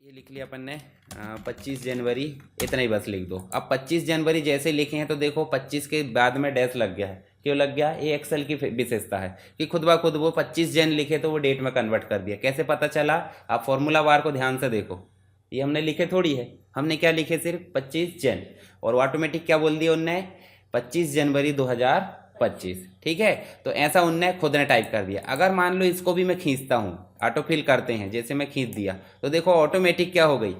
ये लिख लिया अपन ने 25 जनवरी, इतना ही बस लिख दो। अब 25 जनवरी जैसे लिखे हैं तो देखो 25 के बाद में डैश लग गया है। क्यों लग गया? ये एक्सेल की विशेषता है कि खुद ब खुद वो 25 जन लिखे तो वो डेट में कन्वर्ट कर दिया। कैसे पता चला? आप फॉर्मूला बार को ध्यान से देखो, ये हमने लिखे थोड़ी है, हमने क्या लिखे? सिर्फ 25 जन, और ऑटोमेटिक क्या बोल दिया उनने? 25 जनवरी 2025। ठीक है, तो ऐसा उनने खुद ने टाइप कर दिया। अगर मान लो इसको भी मैं खींचता हूँ, ऑटो फिल करते हैं, जैसे मैं खींच दिया तो देखो ऑटोमेटिक क्या हो गई?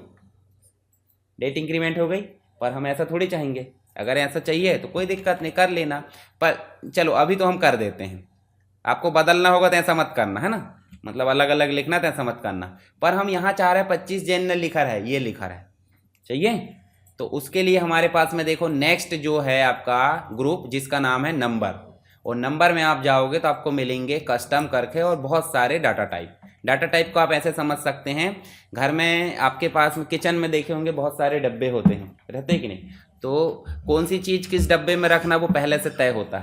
डेट इंक्रीमेंट हो गई। पर हम ऐसा थोड़ी चाहेंगे, अगर ऐसा चाहिए तो कोई दिक्कत नहीं, कर लेना। पर चलो अभी तो हम कर देते हैं। आपको बदलना होगा तो ऐसा मत करना, है ना, मतलब अलग अलग लिखना तो ऐसा मत करना। पर हम यहाँ चाह रहे हैं 25 जन ने लिखा है, ये लिखा है, चाहिए। तो उसके लिए हमारे पास में देखो नेक्स्ट जो है आपका ग्रुप जिसका नाम है नंबर, और नंबर में आप जाओगे तो आपको मिलेंगे कस्टम करके और बहुत सारे डाटा टाइप। डाटा टाइप को आप ऐसे समझ सकते हैं, घर में आपके पास में किचन में देखे होंगे बहुत सारे डब्बे होते हैं, रहते कि नहीं? तो कौन सी चीज़ किस डब्बे में रखना वो पहले से तय होता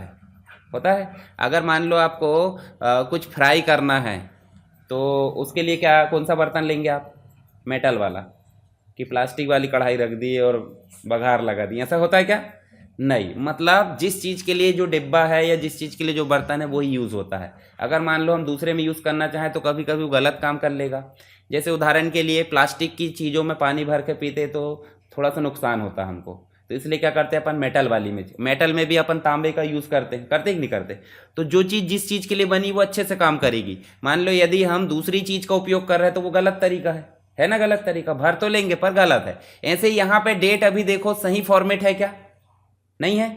है। अगर मान लो आपको कुछ फ्राई करना है तो उसके लिए क्या, कौन सा बर्तन लेंगे आप? मेटल वाला, कि प्लास्टिक वाली कढ़ाई रख दी और बघार लगा दी? ऐसा होता है क्या? नहीं, मतलब जिस चीज़ के लिए जो डिब्बा है या जिस चीज़ के लिए जो बर्तन है वही यूज़ होता है। अगर मान लो हम दूसरे में यूज़ करना चाहें तो कभी कभी वो गलत काम कर लेगा। जैसे उदाहरण के लिए प्लास्टिक की चीज़ों में पानी भर के पीते तो थोड़ा सा नुकसान होता है हमको, तो इसलिए क्या करते हैं अपन मेटल वाली में, मेटल में भी अपन तांबे का यूज़ करते हैं, करते कि नहीं करते? तो जो चीज़ जिस चीज़ के लिए बनी वो अच्छे से काम करेगी। मान लो यदि हम दूसरी चीज़ का उपयोग कर रहे हैं तो वो गलत तरीका है ना, गलत तरीका, भर तो लेंगे पर गलत है। ऐसे यहाँ पे डेट अभी देखो सही फॉर्मेट है क्या? नहीं है।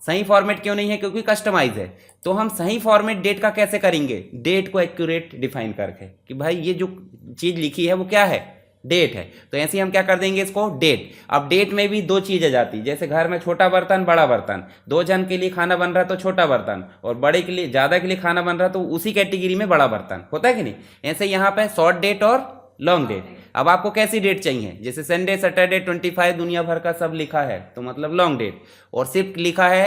सही फॉर्मेट क्यों नहीं है? क्योंकि कस्टमाइज है। तो हम सही फॉर्मेट डेट का कैसे करेंगे? डेट को एक्यूरेट डिफाइन करके कि भाई ये जो चीज़ लिखी है वो क्या है? डेट है। तो ऐसे ही हम क्या कर देंगे इसको? डेट। अब डेट में भी दो चीज़ें जाती, जैसे घर में छोटा बर्तन बड़ा बर्तन, 2 जन के लिए खाना बन रहा है तो छोटा बर्तन, और बड़े के लिए ज़्यादा के लिए खाना बन रहा है तो उसी कैटेगरी में बड़ा बर्तन, होता है कि नहीं? ऐसे यहाँ पे शॉर्ट डेट और लॉन्ग डेट। अब आपको कैसी डेट चाहिए? जैसे संडे सैटरडे 25 दुनिया भर का सब लिखा है तो मतलब लॉन्ग डेट, और सिर्फ लिखा है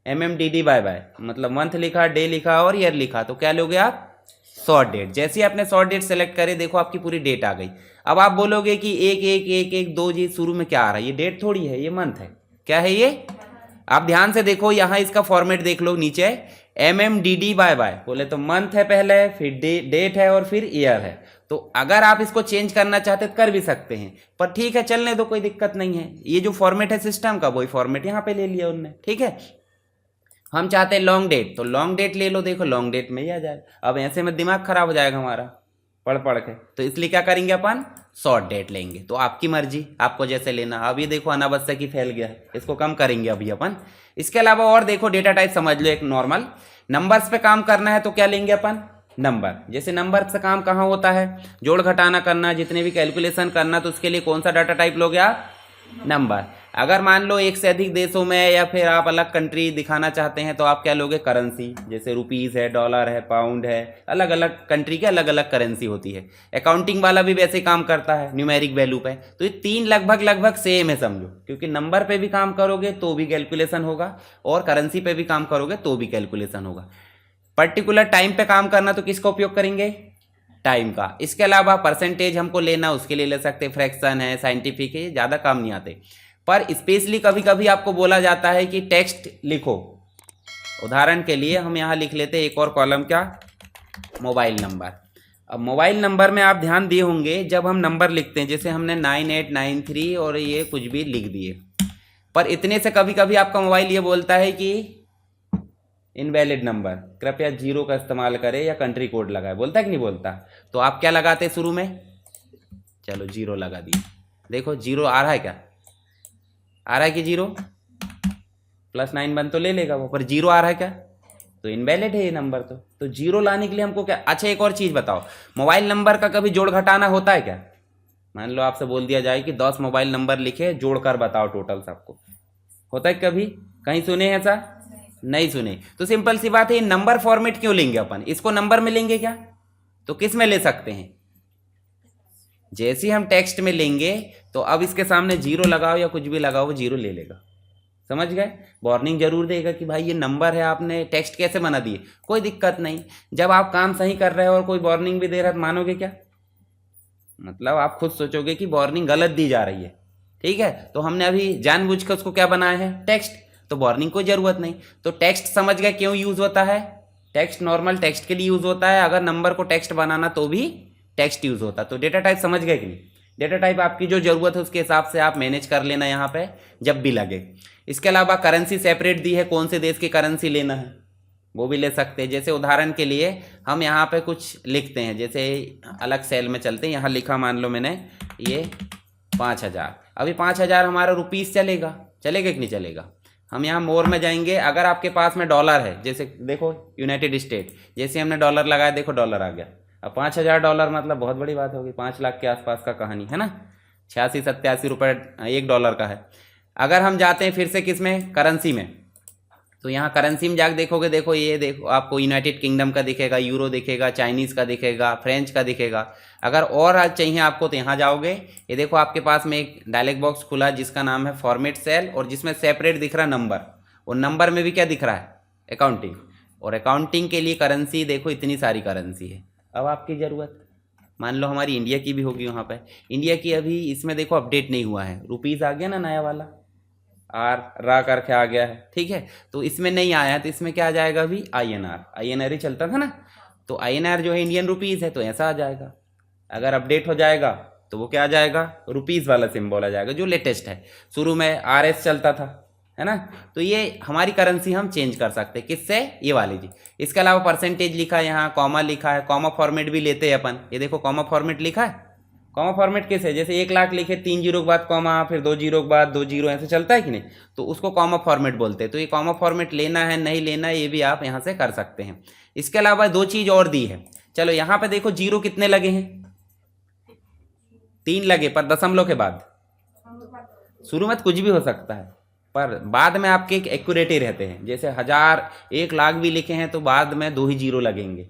MMDD बाय बाय, मतलब मंथ लिखा, डे लिखा और ईयर लिखा, तो क्या लोगे आप? Short date. जैसे ही आपने शॉर्ट डेट सेलेक्ट करे देखो आपकी पूरी डेट आ गई। अब आप बोलोगे कि एक एक एक एक दो जी शुरू में क्या आ रहा है? ये डेट थोड़ी है, ये मंथ है। क्या है ये? आप ध्यान से देखो, यहाँ इसका फॉर्मेट देख लो, नीचे MMDD बाय बाय, बोले तो मंथ है पहले, फिर डेट है और फिर ईयर है। तो अगर आप इसको चेंज करना चाहते तो कर भी सकते हैं, पर ठीक है चलने दो, कोई दिक्कत नहीं है। ये जो फॉर्मेट है सिस्टम का वही फॉर्मेट यहाँ पे ले लिया उनने, ठीक है। हम चाहते हैं लॉन्ग डेट, तो लॉन्ग डेट ले लो, देखो लॉन्ग डेट में ही आ जाए। अब ऐसे में दिमाग खराब हो जाएगा हमारा पढ़ पढ़ के, तो इसलिए क्या करेंगे अपन? शॉर्ट डेट लेंगे। तो आपकी मर्जी, आपको जैसे लेना। अब ये देखो अनावश्यक ही फैल गया है, इसको कम करेंगे अभी अपन। इसके अलावा और देखो डेटा टाइप समझ लो, एक नॉर्मल नंबर्स पे काम करना है तो क्या लेंगे अपन? नंबर। जैसे नंबर से काम कहाँ होता है? जोड़ घटाना करना, जितने भी कैलकुलेशन करना, तो उसके लिए कौन सा डाटा टाइप लोगे आप? नंबर। अगर मान लो एक से अधिक देशों में या फिर आप अलग कंट्री दिखाना चाहते हैं तो आप क्या लोगे? करेंसी। जैसे रुपीज़ है, डॉलर है, पाउंड है, अलग अलग कंट्री की अलग अलग करेंसी होती है। अकाउंटिंग वाला भी वैसे काम करता है न्यूमेरिक वैल्यू पे। तो ये तीन लगभग लगभग सेम है समझो, क्योंकि नंबर पे भी काम करोगे तो भी कैलकुलेशन होगा और करेंसी पे भी काम करोगे तो भी कैलकुलेशन होगा। पर्टिकुलर टाइम पे काम करना तो किसका उपयोग करेंगे? टाइम का। इसके अलावा परसेंटेज हमको लेना, उसके लिए ले सकते, फ्रैक्शन है, साइंटिफिक है, ज़्यादा काम नहीं आते। पर स्पेशली कभी कभी आपको बोला जाता है कि टेक्स्ट लिखो। उदाहरण के लिए हम यहाँ लिख लेते हैं एक और कॉलम, क्या? Mobile number. अब मोबाइल नंबर में आप ध्यान दिए होंगे जब हम नंबर लिखते हैं, जैसे हमने 9893 और ये कुछ भी लिख दिए, पर इतने से कभी कभी आपका मोबाइल ये बोलता है कि इनवैलिड नंबर, कृपया जीरो का इस्तेमाल करें या कंट्री कोड लगाए, बोलता है कि नहीं बोलता? तो आप क्या लगाते शुरू में? चलो जीरो लगा दिए। देखो जीरो आ रहा है क्या? आ रहा है कि जीरो? +9 बन तो ले लेगा वो, पर जीरो आ रहा है क्या? तो इनवैलिड है ये नंबर। तो जीरो लाने के लिए हमको क्या? अच्छा एक और चीज़ बताओ, मोबाइल नंबर का कभी जोड़ घटाना होता है क्या? मान लो आपसे बोल दिया जाए कि 10 मोबाइल नंबर लिखे, जोड़कर बताओ टोटल सबको, होता है कभी? कहीं सुने ऐसा? नहीं सुने। तो सिंपल सी बात है, ये नंबर फॉर्मेट क्यों लेंगे अपन? इसको नंबर में लेंगे क्या? तो किस में ले सकते हैं? जैसे ही हम टेक्स्ट में लेंगे तो अब इसके सामने जीरो लगाओ या कुछ भी लगाओ, वो जीरो ले लेगा। समझ गए? वार्निंग जरूर देगा कि भाई ये नंबर है, आपने टेक्स्ट कैसे बना दिए। कोई दिक्कत नहीं, जब आप काम सही कर रहे हो और कोई वार्निंग भी दे रहा है तो मानोगे क्या? मतलब आप खुद सोचोगे कि वार्निंग गलत दी जा रही है। ठीक है, तो हमने अभी जानबूझ कर उसको क्या बनाया है, टेक्स्ट, तो वार्निंग कोई ज़रूरत नहीं। तो टेक्स्ट समझ गए क्यों यूज़ होता है, टेक्स्ट नॉर्मल टेक्स्ट के लिए यूज़ होता है, अगर नंबर को टेक्स्ट बनाना तो भी टेक्स्ट यूज़ होता है। तो डेटा टाइप समझ गए कि नहीं, डेटा टाइप आपकी जो ज़रूरत है उसके हिसाब से आप मैनेज कर लेना यहाँ पे जब भी लगे। इसके अलावा करेंसी सेपरेट दी है, कौन से देश की करेंसी लेना है वो भी ले सकते हैं। जैसे उदाहरण के लिए हम यहाँ पे कुछ लिखते हैं, जैसे अलग सेल में चलते हैं, यहाँ लिखा मान लो मैंने ये 5,000, अभी 5,000 हमारा रुपीस चलेगा, चलेगा कि नहीं चलेगा। हम यहाँ मोर में जाएंगे, अगर आपके पास में डॉलर है, जैसे देखो यूनाइटेड स्टेट, जैसे हमने डॉलर लगाया, देखो डॉलर आ गया। अब 5,000 डॉलर मतलब बहुत बड़ी बात होगी, 5 लाख के आसपास का कहानी है ना, 86-87 रुपये $1 का है। अगर हम जाते हैं फिर से किस में, करेंसी में, तो यहाँ करेंसी में जाकर देखोगे, देखो ये देखो आपको यूनाइटेड किंगडम का दिखेगा, यूरो दिखेगा, चाइनीज़ का दिखेगा, फ्रेंच का दिखेगा। अगर और आज चाहिए आपको तो यहाँ जाओगे, ये देखो आपके पास में एक डायलॉग बॉक्स खुला जिसका नाम है फॉर्मेट सेल, और जिसमें सेपरेट दिख रहा नंबर, और नंबर में भी क्या दिख रहा है, अकाउंटिंग, और अकाउंटिंग के लिए करेंसी देखो इतनी सारी करेंसी है। अब आपकी ज़रूरत मान लो हमारी इंडिया की भी होगी, वहाँ पर इंडिया की अभी इसमें देखो अपडेट नहीं हुआ है, रुपीज़ आ गया ना नया वाला, आर रा करके आ गया है। ठीक है, तो इसमें नहीं आया है, तो इसमें क्या आ जाएगा अभी, INR ही चलता था ना, तो INR जो है इंडियन रुपीज़ है, तो ऐसा आ जाएगा। अगर अपडेट हो जाएगा तो वो क्या आ जाएगा, रुपीज़ वाला सिंबल आ जाएगा जो लेटेस्ट है। शुरू में RS चलता था, है ना, तो ये हमारी करेंसी हम चेंज कर सकते हैं, किससे, ये वाली जी। इसके अलावा परसेंटेज लिखा है, यहाँ कॉमा लिखा है, कॉमा फॉर्मेट भी लेते हैं अपन, ये देखो कॉमा फॉर्मेट लिखा है। कॉमा फॉर्मेट कैसे, जैसे 1 लाख लिखे 3 जीरो के बाद कॉमा, फिर 2 जीरो के बाद 2 जीरो, ऐसे चलता है कि नहीं, तो उसको कॉमा फॉर्मेट बोलते हैं। तो ये कॉमा फॉर्मेट लेना है नहीं लेना है ये भी आप यहाँ से कर सकते हैं। इसके अलावा 2 चीज़ और दी है, चलो यहाँ पे देखो जीरो कितने लगे हैं, 3 लगे, पर दशमलव के बाद। शुरू में कुछ भी हो सकता है, पर बाद में आपके एक एक्यूरेट ही रहते हैं। जैसे 1000 1 लाख भी लिखे हैं तो बाद में 2 ही जीरो लगेंगे,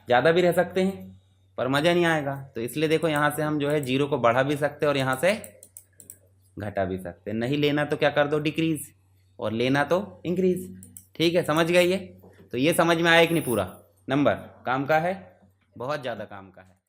ज़्यादा भी रह सकते हैं पर मज़ा नहीं आएगा। तो इसलिए देखो यहाँ से हम जो है जीरो को बढ़ा भी सकते हैं और यहाँ से घटा भी सकते हैं। नहीं लेना तो क्या कर दो, डिक्रीज, और लेना तो इंक्रीज। ठीक है, समझ गए ये। तो ये समझ में आया कि नहीं, पूरा नंबर काम का है, बहुत ज़्यादा काम का है।